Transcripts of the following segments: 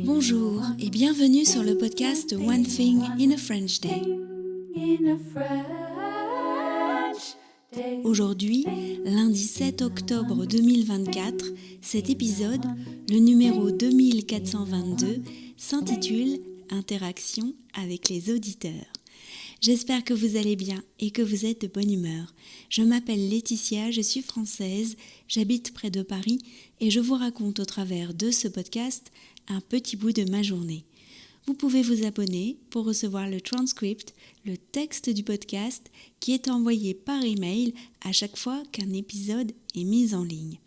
Bonjour et bienvenue sur le podcast One Thing in a French Day. Aujourd'hui, lundi 7 octobre 2024, cet épisode, le numéro 2422, s'intitule « Interaction avec les auditeurs ». J'espère que vous allez bien et que vous êtes de bonne humeur. Je m'appelle Laetitia, je suis française, j'habite près de Paris et je vous raconte au travers de ce podcast un petit bout de ma journée. Vous pouvez vous abonner pour recevoir le transcript, le texte du podcast qui est envoyé par email à chaque fois qu'un épisode est mis en ligne.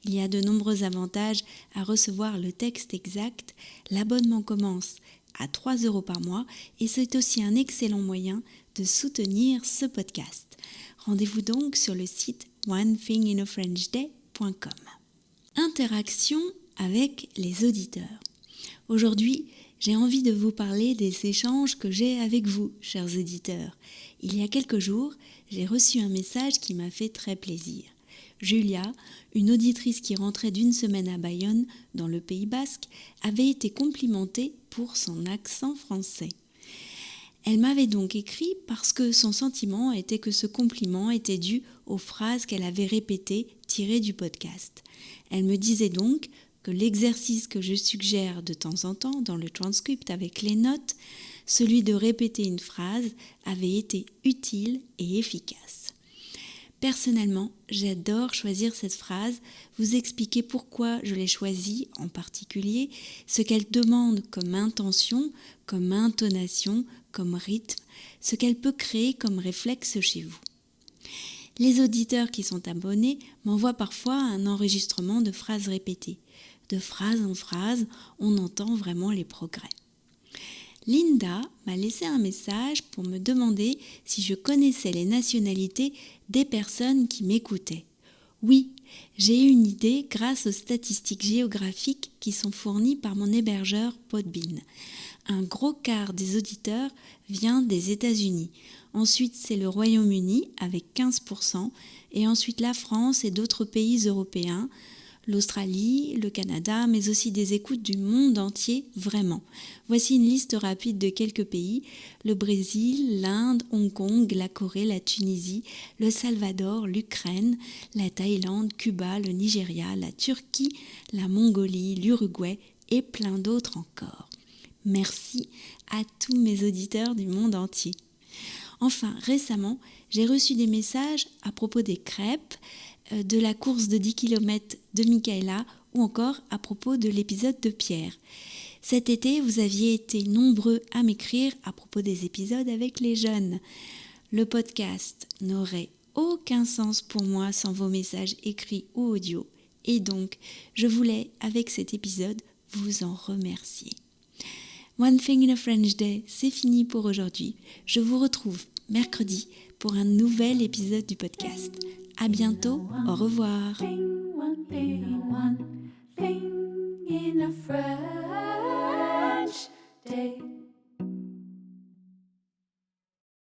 Il y a de nombreux avantages à recevoir le texte exact. L'abonnement commence à 3 € par mois et c'est aussi un excellent moyen de soutenir ce podcast. Rendez-vous donc sur le site onethinginafrenchday.com. Interaction avec les auditeurs. Aujourd'hui, j'ai envie de vous parler des échanges que j'ai avec vous, chers auditeurs. Il y a quelques jours, j'ai reçu un message qui m'a fait très plaisir. Julia, une auditrice qui rentrait d'une semaine à Bayonne, dans le Pays Basque, avait été complimentée pour son accent français. Elle m'avait donc écrit parce que son sentiment était que ce compliment était dû aux phrases qu'elle avait répétées tirées du podcast. Elle me disait donc que l'exercice que je suggère de temps en temps dans le transcript avec les notes, celui de répéter une phrase, avait été utile et efficace. Personnellement, j'adore choisir cette phrase, vous expliquer pourquoi je l'ai choisie en particulier, ce qu'elle demande comme intention, comme intonation, comme rythme, ce qu'elle peut créer comme réflexe chez vous. Les auditeurs qui sont abonnés m'envoient parfois un enregistrement de phrases répétées. De phrase en phrase, on entend vraiment les progrès. Linda m'a laissé un message pour me demander si je connaissais les nationalités des personnes qui m'écoutaient. Oui, j'ai eu une idée grâce aux statistiques géographiques qui sont fournies par mon hébergeur Podbean. Un gros quart des auditeurs vient des États-Unis. Ensuite, c'est le Royaume-Uni avec 15% et ensuite la France et d'autres pays européens, l'Australie, le Canada, mais aussi des écoutes du monde entier, vraiment. Voici une liste rapide de quelques pays, le Brésil, l'Inde, Hong Kong, la Corée, la Tunisie, le Salvador, l'Ukraine, la Thaïlande, Cuba, le Nigeria, la Turquie, la Mongolie, l'Uruguay et plein d'autres encore. Merci à tous mes auditeurs du monde entier. Enfin, récemment, j'ai reçu des messages à propos des crêpes, de la course de 10 km de Michaela ou encore à propos de l'épisode de Pierre. Cet été, vous aviez été nombreux à m'écrire à propos des épisodes avec les jeunes. Le podcast n'aurait aucun sens pour moi sans vos messages écrits ou audio. Et donc, je voulais, avec cet épisode, vous en remercier. One Thing in a French Day, c'est fini pour aujourd'hui. Je vous retrouve mercredi pour un nouvel épisode du podcast. À bientôt, au revoir.